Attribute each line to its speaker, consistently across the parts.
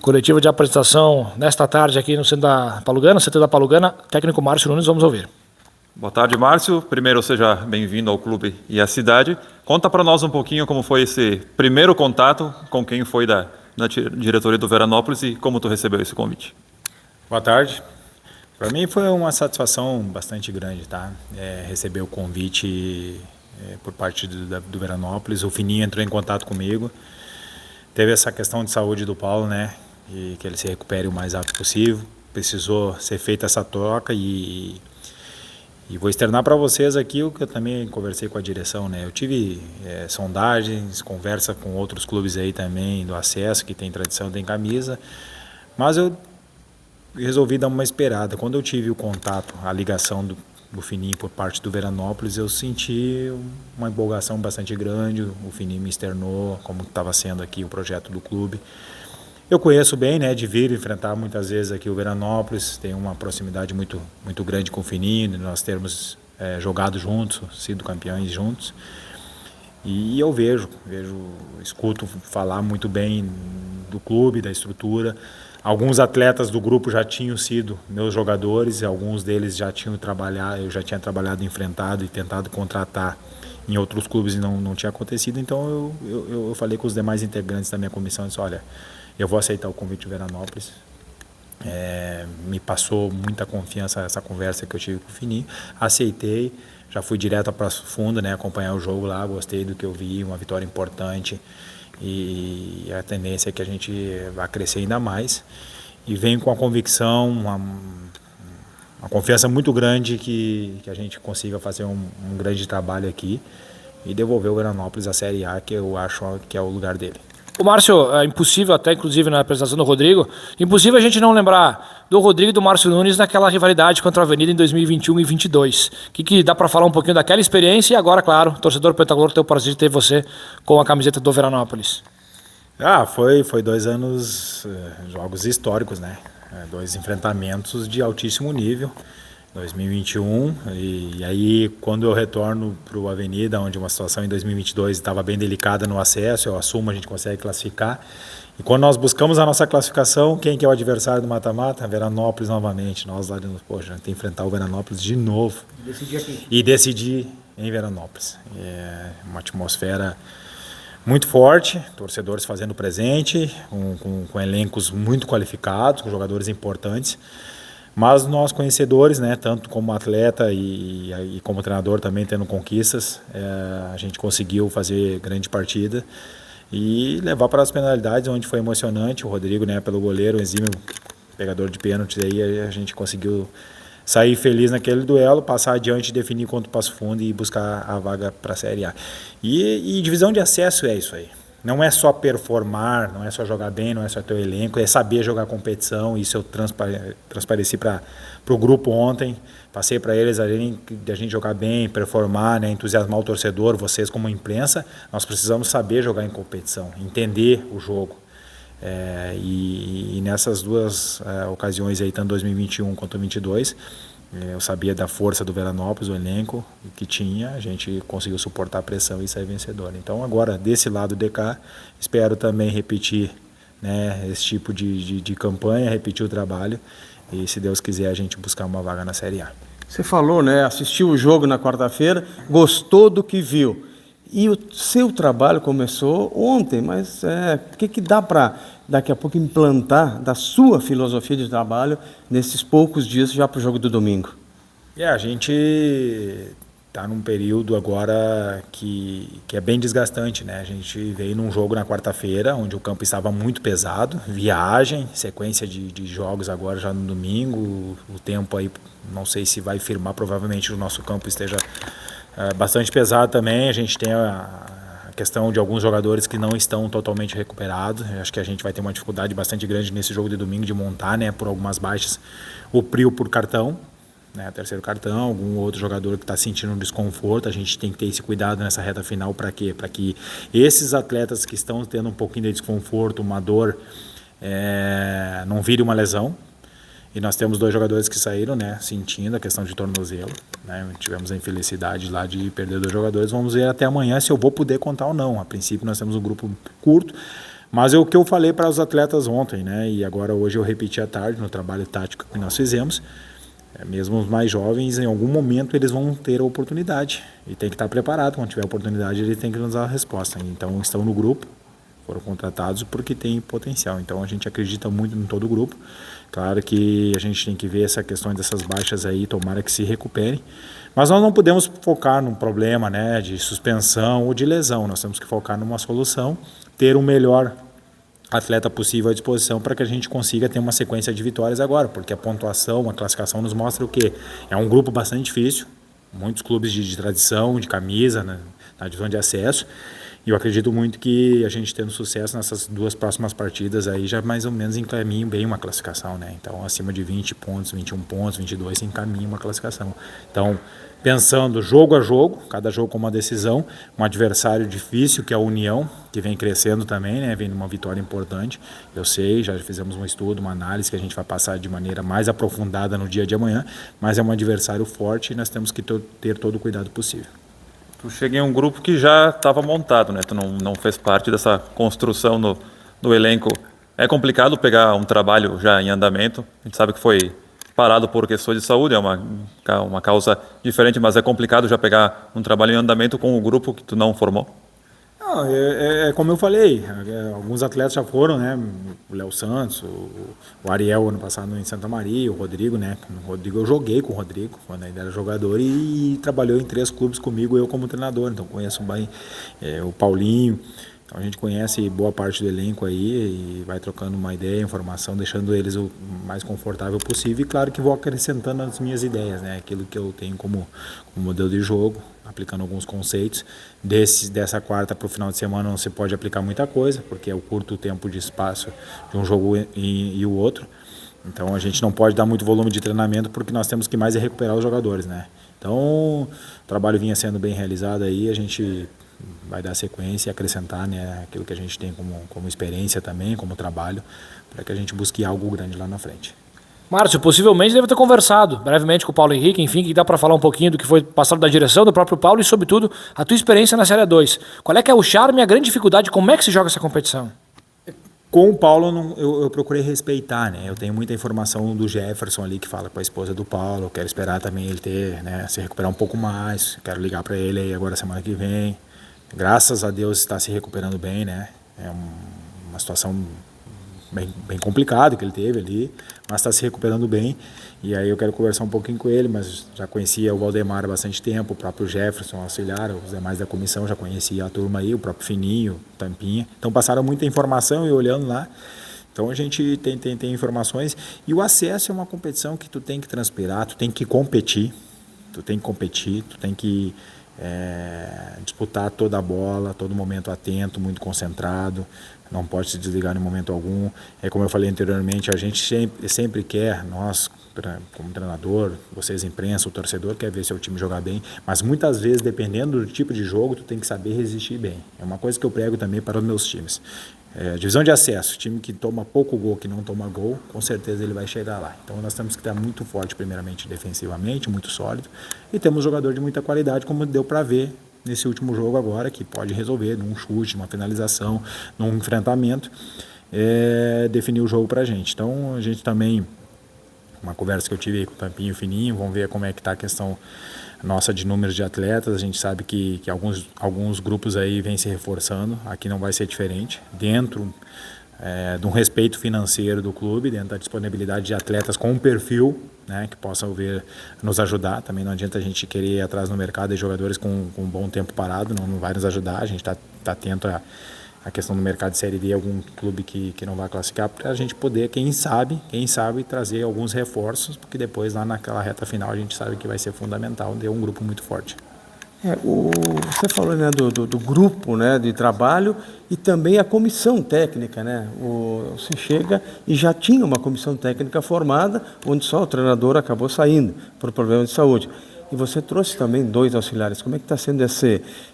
Speaker 1: Coletiva de apresentação nesta tarde aqui no centro da Palugana, técnico Márcio Nunes, vamos ouvir.
Speaker 2: Boa tarde, Márcio. Primeiro, seja bem-vindo ao clube e à cidade. Conta para nós um pouquinho como foi esse primeiro contato, com quem foi da diretoria do Veranópolis e como tu recebeu esse convite.
Speaker 3: Boa tarde. Para mim foi uma satisfação bastante grande, tá? Receber o convite por parte do Veranópolis. O Fininho entrou em contato comigo. Teve essa questão de saúde do Paulo, né? E que ele se recupere o mais rápido possível. Precisou ser feita essa troca e vou externar para vocês aqui o que eu também conversei com a direção, né? Eu tive sondagens, conversa com outros clubes aí também do acesso, que tem tradição, tem camisa, mas eu resolvi dar uma esperada. Quando eu tive o contato, a ligação do Fininho por parte do Veranópolis, eu senti uma empolgação bastante grande. O Fininho me externou como estava sendo aqui o projeto do clube. Eu conheço bem, né, de vir enfrentar muitas vezes aqui o Veranópolis, tem uma proximidade muito grande com o Fininho, nós termos jogado juntos, sido campeões juntos. E eu escuto falar muito bem do clube, da estrutura. Alguns atletas do grupo já tinham sido meus jogadores, e alguns deles já tinham trabalhado, eu já tinha trabalhado, enfrentado e tentado contratar em outros clubes e não tinha acontecido. Então eu falei com os demais integrantes da minha comissão e disse, olha, eu vou aceitar o convite do Veranópolis. Me passou muita confiança essa conversa que eu tive com o Fininho. Aceitei, já fui direto para fundo, né, acompanhar o jogo lá, gostei do que eu vi, uma vitória importante. E a tendência é que a gente vai crescer ainda mais. E venho com a convicção, uma confiança muito grande que a gente consiga fazer um grande trabalho aqui e devolver o Veranópolis à Série A, que eu acho que é o lugar dele.
Speaker 1: O Márcio, é impossível, até inclusive na apresentação do Rodrigo, impossível a gente não lembrar do Rodrigo e do Márcio Nunes naquela rivalidade contra a Avenida em 2021 e 2022. O que dá para falar um pouquinho daquela experiência e agora, claro, torcedor Pentaglor, tem o prazer de ter você com a camiseta do Veranópolis.
Speaker 3: Foi 2 anos, jogos históricos, né? 2 enfrentamentos de altíssimo nível. 2021, e aí quando eu retorno para o Avenida, onde uma situação em 2022 estava bem delicada no acesso, eu assumo, a gente consegue classificar, e quando nós buscamos a nossa classificação, quem que é o adversário do mata-mata? Veranópolis novamente, nós lá de novo, poxa, a gente tem que enfrentar o Veranópolis de novo, e decidir em Veranópolis. É uma atmosfera muito forte, torcedores fazendo presente, com elencos muito qualificados, com jogadores importantes. Mas nós conhecedores, né, tanto como atleta e como treinador também tendo conquistas, a gente conseguiu fazer grande partida e levar para as penalidades, onde foi emocionante. O Rodrigo, né, pelo goleiro, exímio pegador de pênaltis, aí a gente conseguiu sair feliz naquele duelo, passar adiante, definir contra o Passo Fundo e buscar a vaga para a Série A. E divisão de acesso é isso aí. Não é só performar, não é só jogar bem, não é só ter o elenco, é saber jogar competição. Isso eu transpareci para o grupo ontem, passei para eles, além de a gente jogar bem, performar, né, entusiasmar o torcedor, vocês como imprensa, nós precisamos saber jogar em competição, entender o jogo. E nessas 2 ocasiões aí, tanto 2021 quanto 2022, eu sabia da força do Veranópolis, o elenco que tinha, a gente conseguiu suportar a pressão e sair vencedor. Então agora, desse lado de cá, espero também repetir, né, esse tipo de campanha, repetir o trabalho e, se Deus quiser, a gente buscar uma vaga na Série A.
Speaker 4: Você falou, né, assistiu o jogo na quarta-feira, gostou do que viu. E o seu trabalho começou ontem, mas o que dá para daqui a pouco implantar da sua filosofia de trabalho nesses poucos dias já para o jogo do domingo?
Speaker 3: A gente está num período agora que é bem desgastante, né? A gente veio num jogo na quarta-feira, onde o campo estava muito pesado, viagem, sequência de jogos agora já no domingo, o tempo aí não sei se vai firmar, provavelmente o nosso campo esteja bastante pesado também. A gente tem a questão de alguns jogadores que não estão totalmente recuperados. Eu acho que a gente vai ter uma dificuldade bastante grande nesse jogo de domingo de montar, né, por algumas baixas, o trio por cartão, né, 3º cartão, algum outro jogador que está sentindo um desconforto. A gente tem que ter esse cuidado nessa reta final. Para quê? Para que esses atletas que estão tendo um pouquinho de desconforto, uma dor, não vire uma lesão. E nós temos 2 jogadores que saíram, né, sentindo a questão de tornozelo, né, tivemos a infelicidade lá de perder 2 jogadores. Vamos ver até amanhã se eu vou poder contar ou não. A princípio nós temos um grupo curto, Mas é o que eu falei para os atletas ontem, né? E agora hoje eu repeti à tarde no trabalho tático que nós fizemos. Mesmo os mais jovens, em algum momento eles vão ter a oportunidade e tem que estar preparado. Quando tiver a oportunidade, ele tem que nos dar a resposta. Então estão no grupo, foram contratados porque tem potencial. Então a gente acredita muito em todo o grupo. Claro que a gente tem que ver essa questão dessas baixas aí, tomara que se recuperem. Mas nós não podemos focar num problema, né, de suspensão ou de lesão. Nós temos que focar numa solução, ter o melhor atleta possível à disposição para que a gente consiga ter uma sequência de vitórias agora, porque a pontuação, a classificação nos mostra o quê? É um grupo bastante difícil, muitos clubes de tradição, de camisa, né, na divisão de acesso, e eu acredito muito que a gente tendo sucesso nessas 2 próximas partidas aí já mais ou menos encaminha bem uma classificação, né? Então acima de 20 pontos, 21 pontos, 22 encaminha uma classificação. Então pensando jogo a jogo, cada jogo com uma decisão, um adversário difícil que é a União, que vem crescendo também, né? Vem numa vitória importante, eu sei, já fizemos um estudo, uma análise que a gente vai passar de maneira mais aprofundada no dia de amanhã, mas é um adversário forte e nós temos que ter todo o cuidado possível.
Speaker 2: Tu chega em um grupo que já estava montado, né? Tu não fez parte dessa construção no elenco. É complicado pegar um trabalho já em andamento. A gente sabe que foi parado por questões de saúde, é uma causa diferente, mas é complicado já pegar um trabalho em andamento com o grupo que tu não formou.
Speaker 3: Não, é como eu falei, alguns atletas já foram, né? O Léo Santos, o Ariel ano passado em Santa Maria, o Rodrigo, né? O Rodrigo, eu joguei com o Rodrigo quando ainda era jogador e trabalhou em 3 clubes comigo, eu como treinador, então conheço bem o Paulinho. Então a gente conhece boa parte do elenco aí e vai trocando uma ideia, informação, deixando eles o mais confortável possível. E claro que vou acrescentando as minhas ideias, né? Aquilo que eu tenho como modelo de jogo, aplicando alguns conceitos. Dessa quarta para o final de semana não se pode aplicar muita coisa, porque é o curto tempo de espaço de um jogo e o outro. Então a gente não pode dar muito volume de treinamento porque nós temos que mais recuperar os jogadores, né? Então o trabalho vinha sendo bem realizado aí, a gente vai dar sequência e acrescentar, né, aquilo que a gente tem como experiência também, como trabalho, para que a gente busque algo grande lá na frente.
Speaker 1: Márcio, possivelmente deve ter conversado brevemente com o Paulo Henrique, enfim, que dá para falar um pouquinho do que foi passado da direção do próprio Paulo e, sobretudo, a tua experiência na Série 2. Qual é que é o charme e a grande dificuldade, como é que se joga essa competição?
Speaker 3: Com o Paulo, eu procurei respeitar, né? Eu tenho muita informação do Jefferson ali que fala com a esposa do Paulo. Eu quero esperar também ele ter, né, se recuperar um pouco mais. Quero ligar para ele aí agora semana que vem. Graças a Deus está se recuperando bem, né? É uma situação bem complicada que ele teve ali, mas está se recuperando bem. E aí eu quero conversar um pouquinho com ele, mas já conhecia o Valdemar há bastante tempo, o próprio Jefferson, auxiliar, os demais da comissão, já conhecia a turma aí, o próprio Fininho, Tampinha. Então passaram muita informação e olhando lá. Então a gente tem informações. E o acesso é uma competição que tu tem que transpirar, tu tem que competir, tu tem que disputar toda a bola, todo momento atento, muito concentrado, não pode se desligar em momento algum. É como eu falei anteriormente, a gente sempre quer, nós como treinador, vocês imprensa, o torcedor quer ver seu time jogar bem, mas muitas vezes, dependendo do tipo de jogo, tu tem que saber resistir bem. É uma coisa que eu prego também para os meus times. Divisão de acesso, time que toma pouco gol, que não toma gol, com certeza ele vai chegar lá. Então nós temos que estar muito forte primeiramente defensivamente, muito sólido, e temos jogador de muita qualidade, como deu para ver nesse último jogo agora, que pode resolver num chute, numa finalização, num enfrentamento, definir o jogo para a gente. Então a gente também, uma conversa que eu tive aí com o Tampinho e o Fininho, vamos ver como é que está a questão nossa de números de atletas. A gente sabe que alguns grupos aí vêm se reforçando, aqui não vai ser diferente, dentro de um respeito financeiro do clube, dentro da disponibilidade de atletas com um perfil, né, que possam nos ajudar. Também não adianta a gente querer ir atrás no mercado de jogadores com um bom tempo parado, não vai nos ajudar. A gente está atento a questão do mercado de Série D, algum clube que não vai classificar, para a gente poder, quem sabe, trazer alguns reforços, porque depois lá naquela reta final a gente sabe que vai ser fundamental ter um grupo muito forte.
Speaker 4: Você falou, né, do grupo, né, de trabalho e também a comissão técnica, né? Você chega e já tinha uma comissão técnica formada, onde só o treinador acabou saindo por problema de saúde. E você trouxe também 2 auxiliares. Como é que está sendo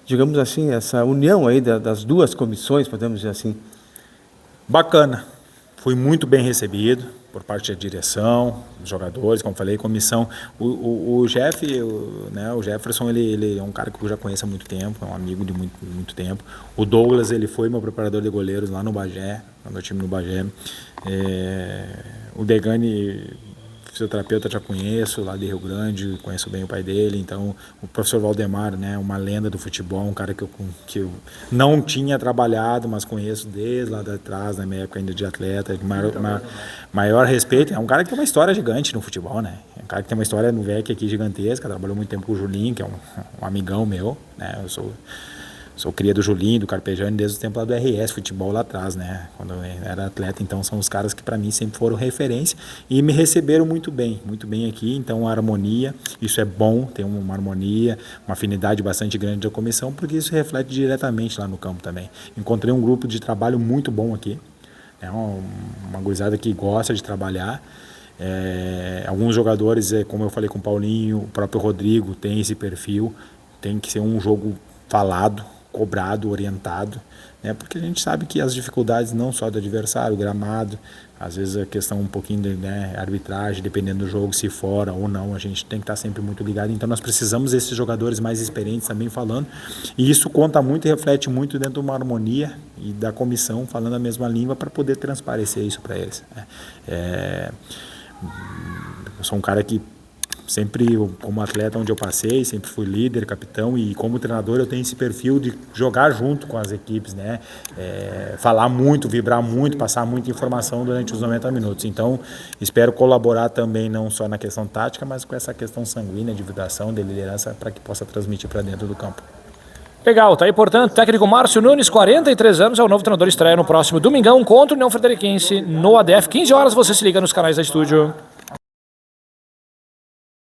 Speaker 4: digamos assim, essa união aí das 2 comissões, podemos dizer assim?
Speaker 3: Bacana. Fui muito bem recebido por parte da direção, dos jogadores, como falei, comissão. O Jefferson, ele é um cara que eu já conheço há muito tempo, é um amigo de muito tempo. O Douglas, ele foi meu preparador de goleiros lá no Bagé, no meu time no Bagé. O Degani, fisioterapeuta, já conheço, lá de Rio Grande, conheço bem o pai dele. Então, o professor Valdemar, né, uma lenda do futebol, um cara que eu não tinha trabalhado, mas conheço desde lá de trás, na minha época ainda de atleta, maior respeito. É um cara que tem uma história gigante no futebol, né? É um cara que tem uma história no VEC aqui gigantesca, trabalhou muito tempo com o Julinho, que é um amigão meu, né? Eu sou cria do Julinho, do Carpejani, desde o tempo lá do RS Futebol lá atrás, né? Quando eu era atleta, então são os caras que para mim sempre foram referência e me receberam muito bem aqui. Então a harmonia, isso é bom, tem uma harmonia, uma afinidade bastante grande da comissão, porque isso reflete diretamente lá no campo também. Encontrei um grupo de trabalho muito bom aqui, é uma gurizada que gosta de trabalhar. Alguns jogadores, como eu falei com o Paulinho, o próprio Rodrigo tem esse perfil, tem que ser um jogo falado, cobrado, orientado, né? Porque a gente sabe que as dificuldades não só do adversário, o gramado, às vezes a questão um pouquinho de arbitragem, dependendo do jogo, se fora ou não, a gente tem que estar sempre muito ligado. Então nós precisamos desses jogadores mais experientes também falando, e isso conta muito e reflete muito dentro de uma harmonia e da comissão falando a mesma língua para poder transparecer isso para eles. Eu sou um cara que sempre, como atleta onde eu passei, sempre fui líder, capitão, e como treinador eu tenho esse perfil de jogar junto com as equipes, né? Falar muito, vibrar muito, passar muita informação durante os 90 minutos. Então, espero colaborar também, não só na questão tática, mas com essa questão sanguínea de vibração, de liderança, para que possa transmitir para dentro do campo.
Speaker 1: Legal, tá aí, portanto, técnico Márcio Nunes, 43 anos, é o novo treinador, estreia no próximo domingão contra o União Frederiquense no ADF. 15 horas, você se liga nos canais da Estúdio.